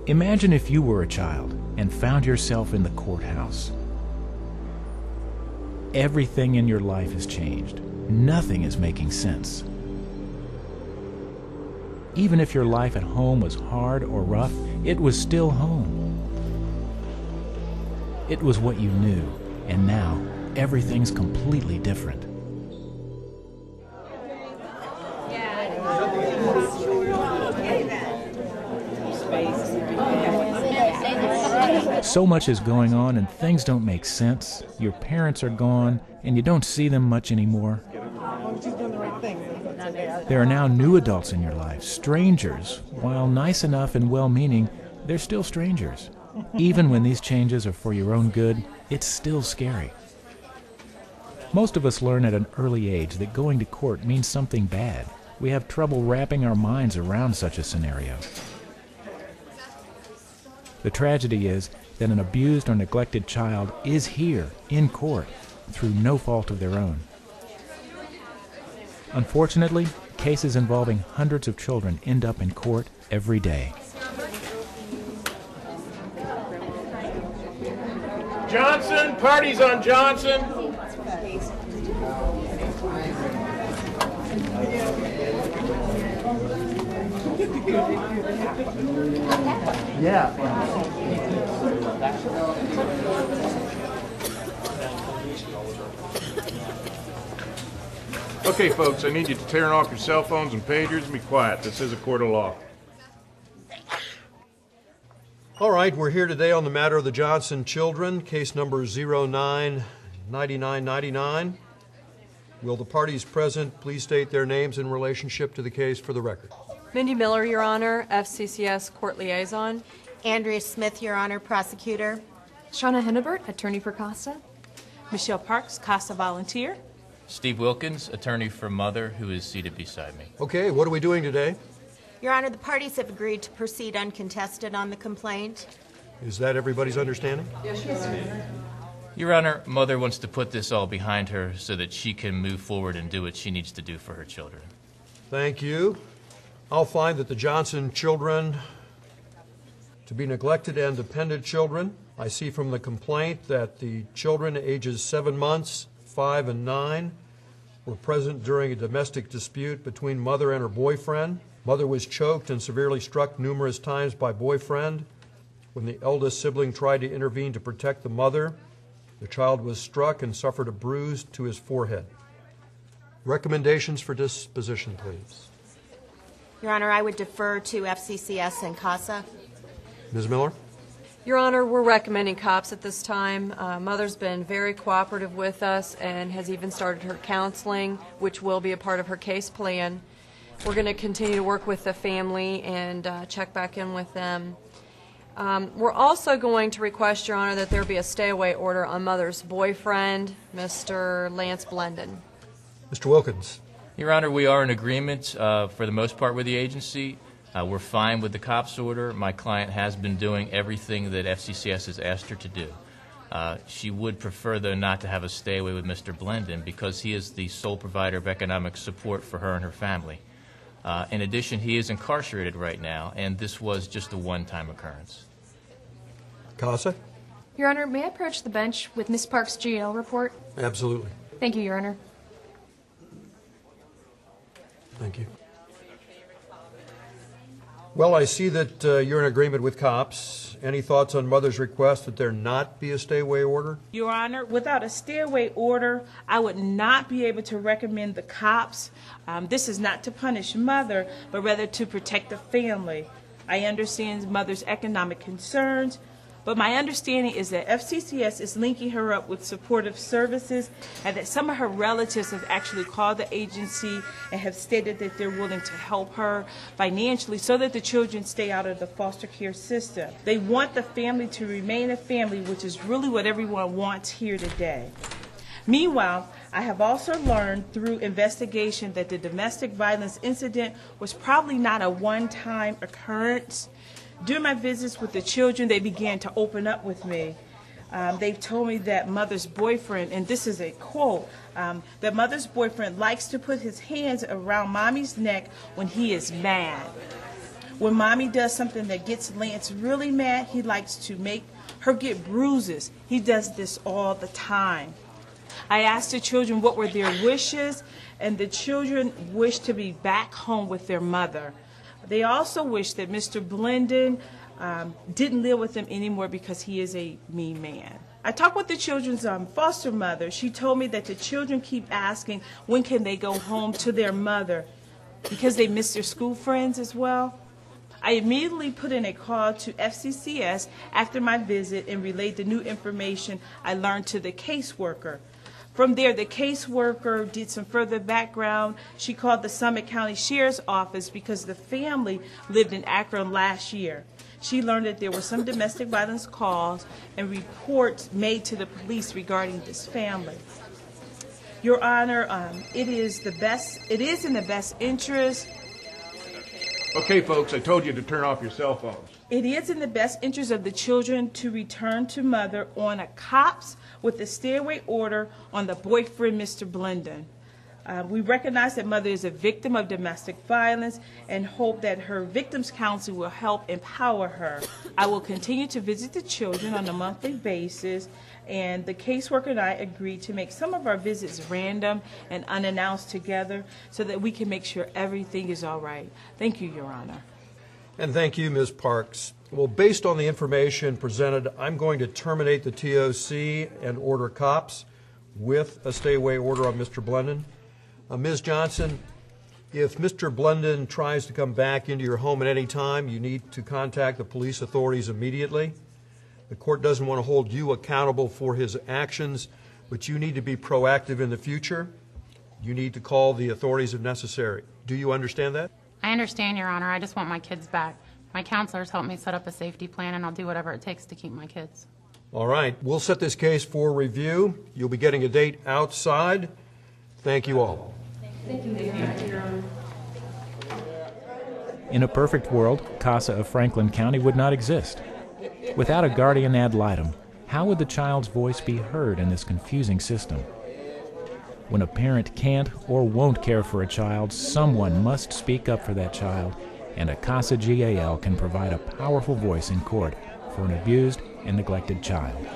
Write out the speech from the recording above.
Imagine if you were a child and found yourself in the courthouse. Everything in your life has changed. Nothing is making sense. Even if your life at home was hard or rough, it was still home. It was what you knew, and now everything's completely different. So much is going on and things don't make sense. Your parents are gone and you don't see them much anymore. There are now new adults in your life, strangers. While nice enough and well-meaning, they're still strangers. Even when these changes are for your own good, it's still scary. Most of us learn at an early age that going to court means something bad. We have trouble wrapping our minds around such a scenario. The tragedy is that an abused or neglected child is here in court through no fault of their own. Unfortunately, cases involving hundreds of children end up in court every day. Johnson, party's on Johnson. Yeah. Okay, folks, I need you to turn off your cell phones and pagers and be quiet. This is a court of law. All right, we're here today on the matter of the Johnson children, case number 099999. Will the parties present please state their names in relationship to the case for the record? Mindy Miller, Your Honor, FCCS Court Liaison. Andrea Smith, Your Honor, Prosecutor. Shauna Hennebert, Attorney for CASA. Michelle Parks, CASA Volunteer. Steve Wilkins, attorney for Mother, who is seated beside me. Okay, what are we doing today? Your Honor, the parties have agreed to proceed uncontested on the complaint. Is that everybody's understanding? Yes, Your Honor. Your Honor, Mother wants to put this all behind her so that she can move forward and do what she needs to do for her children. Thank you. I'll find that the Johnson children to be neglected and dependent children. I see from the complaint that the children ages 7 months, 5 and 9 were present during a domestic dispute between Mother and her boyfriend. Mother was choked and severely struck numerous times by boyfriend. When the eldest sibling tried to intervene to protect the mother, the child was struck and suffered a bruise to his forehead. Recommendations for disposition, please. Your Honor, I would defer to FCCS and CASA. Ms. Miller? Your Honor, we're recommending COPS at this time. Mother's been very cooperative with us and has even started her counseling, which will be a part of her case plan. We're going to continue to work with the family and check back in with them. We're also going to request, Your Honor, that there be a stay-away order on Mother's boyfriend, Mr. Lance Blendon. Mr. Wilkins? Your Honor, we are in agreement for the most part with the agency. We're fine with the COPS order. My client has been doing everything that FCCS has asked her to do. She would prefer, though, not to have a stay-away with Mr. Blendon because he is the sole provider of economic support for her and her family. In addition, he is incarcerated right now, and this was just a one-time occurrence. CASA? Your Honor, may I approach the bench with Ms. Parks' GL report? Absolutely. Thank you, Your Honor. Thank you. Well, I see that you're in agreement with COPS. Any thoughts on Mother's request that there not be a stay-away order? Your Honor, without a stay-away order, I would not be able to recommend the COPS. This is not to punish Mother, but rather to protect the family. I understand Mother's economic concerns, but my understanding is that FCCS is linking her up with supportive services and that some of her relatives have actually called the agency and have stated that they're willing to help her financially so that the children stay out of the foster care system. They want the family to remain a family, which is really what everyone wants here today. Meanwhile, I have also learned through investigation that the domestic violence incident was probably not a one-time occurrence. During my visits with the children, they began to open up with me. They've told me that Mother's boyfriend, and this is a quote, that Mother's boyfriend likes to put his hands around Mommy's neck when he is mad. When mommy does something that gets Lance really mad, he likes to make her get bruises. He does this all the time. I asked the children what were their wishes, and the children wished to be back home with their mother. They also wish that Mr. Blendon didn't live with them anymore because he is a mean man. I talked with the children's foster mother. She told me that the children keep asking when can they go home to their mother because they miss their school friends as well. I immediately put in a call to FCCS after my visit and relayed the new information I learned to the caseworker. From there, the caseworker did some further background. She called the Summit County Sheriff's Office because the family lived in Akron last year. She learned that there were some domestic violence calls and reports made to the police regarding this family. Your Honor, it is in the best interest. Okay, folks, I told you to turn off your cell phones. It is in the best interest of the children to return to mother on a COPS with a stay-away order on the boyfriend, Mr. Blendon. We recognize that mother is a victim of domestic violence and hope that her victims counsel will help empower her. I will continue to visit the children on a monthly basis, and the caseworker and I agreed to make some of our visits random and unannounced together so that we can make sure everything is all right. Thank you, Your Honor. And thank you, Ms. Parks. Well, based on the information presented, I'm going to terminate the TOC and order COPS with a stay-away order on Mr. Blendon. Ms. Johnson, if Mr. Blendon tries to come back into your home at any time, you need to contact the police authorities immediately. The court doesn't want to hold you accountable for his actions, but you need to be proactive in the future. You need to call the authorities if necessary. Do you understand that? I understand, Your Honor. I just want my kids back. My counselors helped me set up a safety plan, and I'll do whatever it takes to keep my kids. All right. We'll set this case for review. You'll be getting a date outside. Thank you all. Thank you, Your Honor. In a perfect world, CASA of Franklin County would not exist. Without a guardian ad litem, how would the child's voice be heard in this confusing system? When a parent can't or won't care for a child, someone must speak up for that child, and a CASA GAL can provide a powerful voice in court for an abused and neglected child.